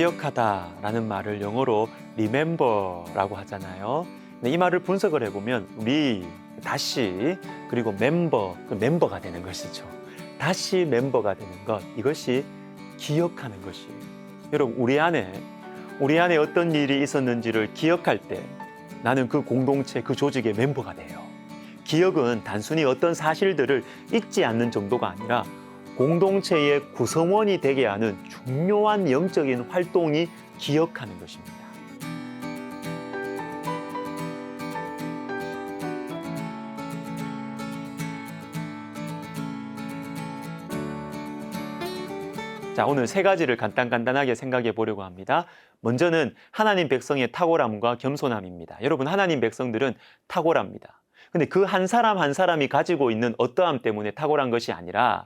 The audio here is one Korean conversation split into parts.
기억하다라는 말을 영어로 remember라고 하잖아요. 이 말을 분석을 해보면 다시 그리고 멤버가 되는 것이죠. 다시 멤버가 되는 것, 이것이 기억하는 것이에요. 여러분, 우리 안에 어떤 일이 있었는지를 기억할 때 나는 그 공동체, 그 조직의 멤버가 돼요. 기억은 단순히 어떤 사실들을 잊지 않는 정도가 아니라 공동체의 구성원이 되게 하는 중요한 영적인 활동이 기억하는 것입니다. 자, 오늘 세 가지를 간단하게 생각해 보려고 합니다. 먼저는 하나님 백성의 탁월함과 겸손함입니다. 여러분, 하나님 백성들은 탁월합니다. 근데 그 한 사람 한 사람이 가지고 있는 어떠함 때문에 탁월한 것이 아니라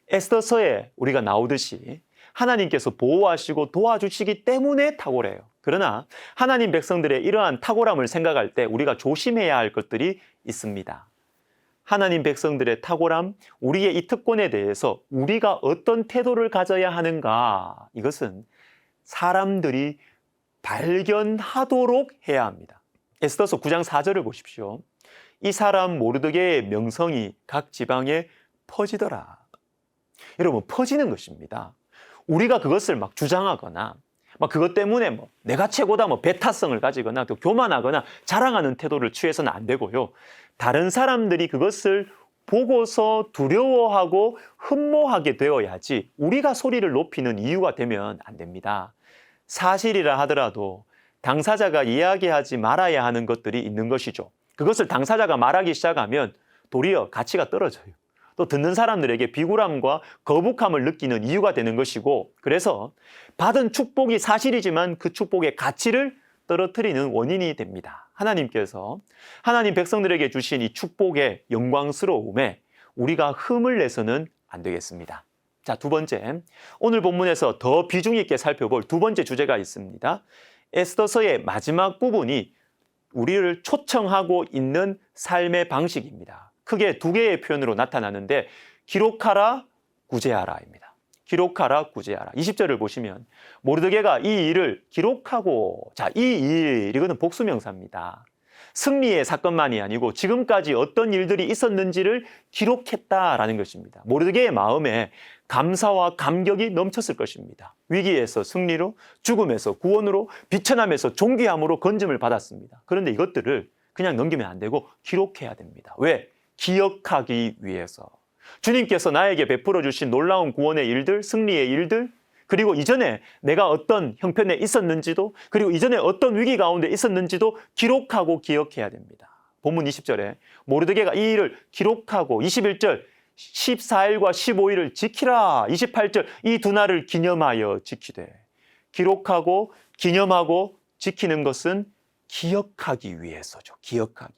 에스더서에 우리가 나오듯이 하나님께서 보호하시고 도와주시기 때문에 탁월해요. 그러나 하나님 백성들의 이러한 탁월함을 생각할 때 우리가 조심해야 할 것들이 있습니다. 하나님 백성들의 탁월함, 우리의 이 특권에 대해서 우리가 어떤 태도를 가져야 하는가, 이것은 사람들이 발견하도록 해야 합니다. 에스더서 9장 4절을 보십시오. 이 사람 모르드게의 명성이 각 지방에 퍼지더라. 여러분, 퍼지는 것입니다. 우리가 그것을 막 주장하거나 그것 때문에 내가 최고다 배타성을 가지거나 또 교만하거나 자랑하는 태도를 취해서는 안 되고요. 다른 사람들이 그것을 보고서 두려워하고 흠모하게 되어야지 우리가 소리를 높이는 이유가 되면 안 됩니다. 사실이라 하더라도 당사자가 이야기하지 말아야 하는 것들이 있는 것이죠. 그것을 당사자가 말하기 시작하면 도리어 가치가 떨어져요. 또 듣는 사람들에게 비굴함과 거북함을 느끼는 이유가 되는 것이고, 그래서 받은 축복이 사실이지만 그 축복의 가치를 떨어뜨리는 원인이 됩니다. 하나님께서 하나님 백성들에게 주신 이 축복의 영광스러움에 우리가 흠을 내서는 안 되겠습니다. 자, 두 번째, 오늘 본문에서 더 비중 있게 살펴볼 두 번째 주제가 있습니다. 에스더서의 마지막 부분이 우리를 초청하고 있는 삶의 방식입니다. 크게 두 개의 표현으로 나타나는데 기록하라, 구제하라입니다. 기록하라, 구제하라. 20절을 보시면 모르드게가 이 일을 기록하고, 자, 이 일, 이거는 복수명사입니다. 승리의 사건만이 아니고 지금까지 어떤 일들이 있었는지를 기록했다라는 것입니다. 모르드게의 마음에 감사와 감격이 넘쳤을 것입니다. 위기에서 승리로, 죽음에서 구원으로, 비천함에서 존귀함으로 건짐을 받았습니다. 그런데 이것들을 그냥 넘기면 안 되고 기록해야 됩니다. 왜? 기억하기 위해서. 주님께서 나에게 베풀어 주신 놀라운 구원의 일들, 승리의 일들, 그리고 이전에 내가 어떤 형편에 있었는지도, 그리고 이전에 어떤 위기 가운데 있었는지도 기록하고 기억해야 됩니다. 본문 20절에 모르드게가 이 일을 기록하고, 21절 14일과 15일을 지키라, 28절 이 두 날을 기념하여 지키되. 기록하고 기념하고 지키는 것은 기억하기 위해서죠. 기억하기.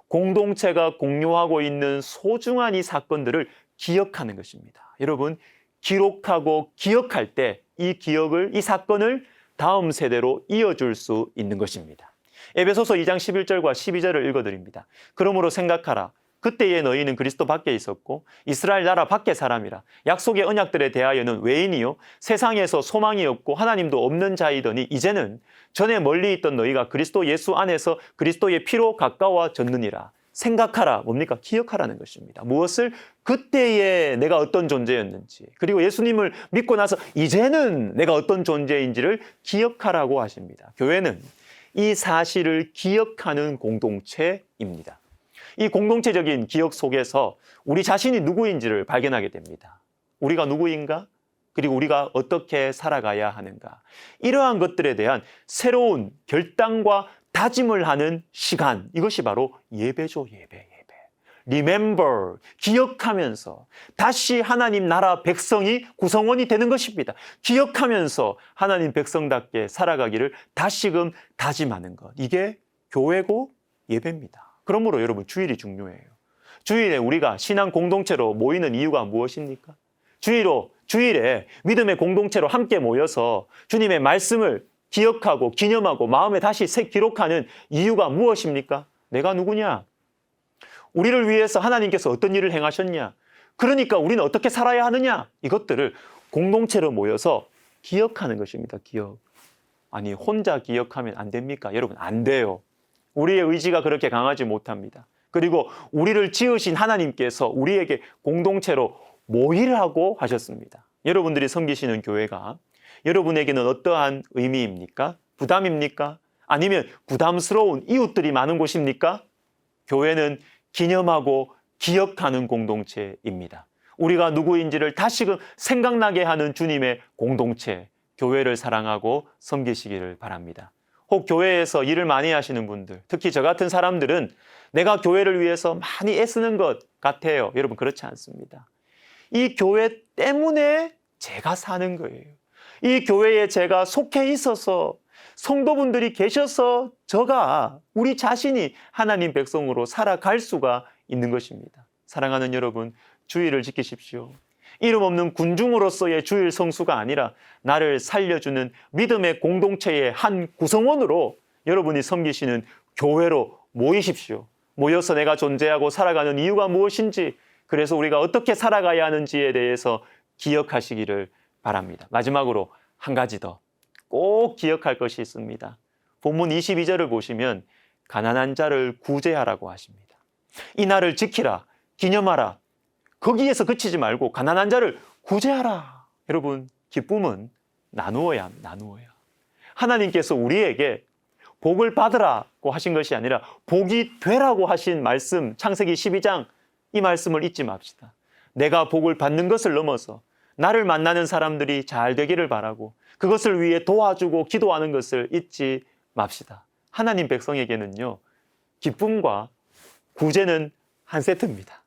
공동체가 공유하고 있는 소중한 이 사건들을 기억하는 것입니다. 여러분, 기록하고 기억할 때 이 기억을, 이 사건을 다음 세대로 이어줄 수 있는 것입니다. 에베소서 2장 11절과 12절을 읽어드립니다. 그러므로 생각하라. 그때에 너희는 그리스도 밖에 있었고 이스라엘 나라 밖의 사람이라. 약속의 언약들에 대하여는 외인이요 세상에서 소망이 없고 하나님도 없는 자이더니 이제는 전에 멀리 있던 너희가 그리스도 예수 안에서 그리스도의 피로 가까워졌느니라. 생각하라. 뭡니까? 기억하라는 것입니다. 무엇을? 그때에 내가 어떤 존재였는지, 그리고 예수님을 믿고 나서 이제는 내가 어떤 존재인지를 기억하라고 하십니다. 교회는 이 사실을 기억하는 공동체입니다. 이 공동체적인 기억 속에서 우리 자신이 누구인지를 발견하게 됩니다. 우리가 누구인가? 그리고 우리가 어떻게 살아가야 하는가? 이러한 것들에 대한 새로운 결단과 다짐을 하는 시간, 이것이 바로 예배죠. 예배. Remember, 기억하면서 다시 하나님 나라 백성이 구성원이 되는 것입니다. 기억하면서 하나님 백성답게 살아가기를 다시금 다짐하는 것, 이게 교회고 예배입니다. 그러므로 여러분, 주일이 중요해요. 주일에 우리가 신앙 공동체로 모이는 이유가 무엇입니까? 주일에 믿음의 공동체로 함께 모여서 주님의 말씀을 기억하고 기념하고 마음에 다시 기록하는 이유가 무엇입니까? 내가 누구냐? 우리를 위해서 하나님께서 어떤 일을 행하셨냐? 그러니까 우리는 어떻게 살아야 하느냐? 이것들을 공동체로 모여서 기억하는 것입니다. 기억. 아니, 혼자 기억하면 안 됩니까? 여러분, 안 돼요. 우리의 의지가 그렇게 강하지 못합니다. 그리고 우리를 지으신 하나님께서 우리에게 공동체로 모이라고 하셨습니다. 여러분들이 섬기시는 교회가 여러분에게는 어떠한 의미입니까? 부담입니까? 아니면 부담스러운 이웃들이 많은 곳입니까? 교회는 기념하고 기억하는 공동체입니다. 우리가 누구인지를 다시금 생각나게 하는 주님의 공동체, 교회를 사랑하고 섬기시기를 바랍니다. 혹 교회에서 일을 많이 하시는 분들, 특히 저 같은 사람들은 내가 교회를 위해서 많이 애쓰는 것 같아요. 여러분, 그렇지 않습니다. 이 교회 때문에 제가 사는 거예요. 이 교회에 제가 속해 있어서 성도분들이 계셔서 저가 우리 자신이 하나님 백성으로 살아갈 수가 있는 것입니다. 사랑하는 여러분, 주의를 지키십시오. 이름 없는 군중으로서의 주일 성수가 아니라 나를 살려주는 믿음의 공동체의 한 구성원으로 여러분이 섬기시는 교회로 모이십시오. 모여서 내가 존재하고 살아가는 이유가 무엇인지, 그래서 우리가 어떻게 살아가야 하는지에 대해서 기억하시기를 바랍니다. 마지막으로 한 가지 더 꼭 기억할 것이 있습니다. 본문 22절을 보시면 가난한 자를 구제하라고 하십니다. 이 날을 지키라, 기념하라. 거기에서 그치지 말고 가난한 자를 구제하라. 여러분, 기쁨은 나누어야 합니다. 나누어야. 하나님께서 우리에게 복을 받으라고 하신 것이 아니라 복이 되라고 하신 말씀, 창세기 12장, 이 말씀을 잊지 맙시다. 내가 복을 받는 것을 넘어서 나를 만나는 사람들이 잘 되기를 바라고 그것을 위해 도와주고 기도하는 것을 잊지 맙시다. 하나님 백성에게는요, 기쁨과 구제는 한 세트입니다.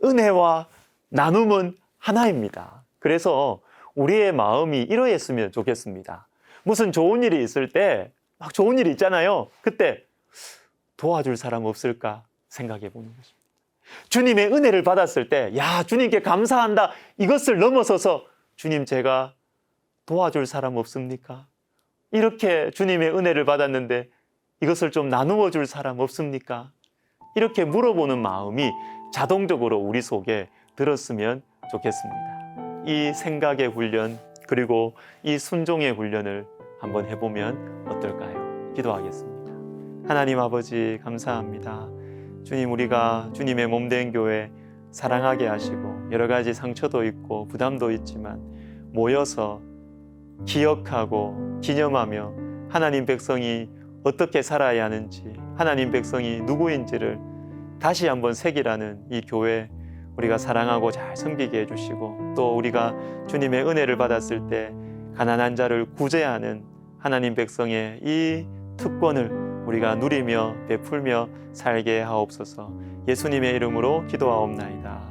은혜와 나눔은 하나입니다. 그래서 우리의 마음이 이러했으면 좋겠습니다. 무슨 좋은 일이 있을 때, 막 좋은 일이 있잖아요. 그때 도와줄 사람 없을까 생각해 보는 것입니다. 주님의 은혜를 받았을 때, 야, 주님께 감사한다. 이것을 넘어서서 주님, 제가 도와줄 사람 없습니까? 이렇게 주님의 은혜를 받았는데 이것을 좀 나누어 줄 사람 없습니까? 이렇게 물어보는 마음이 자동적으로 우리 속에 들었으면 좋겠습니다. 이 생각의 훈련, 그리고 이 순종의 훈련을 한번 해보면 어떨까요? 기도하겠습니다. 하나님 아버지, 감사합니다. 주님, 우리가 주님의 몸된 교회 사랑하게 하시고 여러 가지 상처도 있고 부담도 있지만 모여서 기억하고 기념하며 하나님 백성이 어떻게 살아야 하는지, 하나님 백성이 누구인지를 다시 한번 새기라는 이 교회, 우리가 사랑하고 잘 섬기게 해주시고, 또 우리가 주님의 은혜를 받았을 때 가난한 자를 구제하는 하나님 백성의 이 특권을 우리가 누리며 베풀며 살게 하옵소서. 예수님의 이름으로 기도하옵나이다.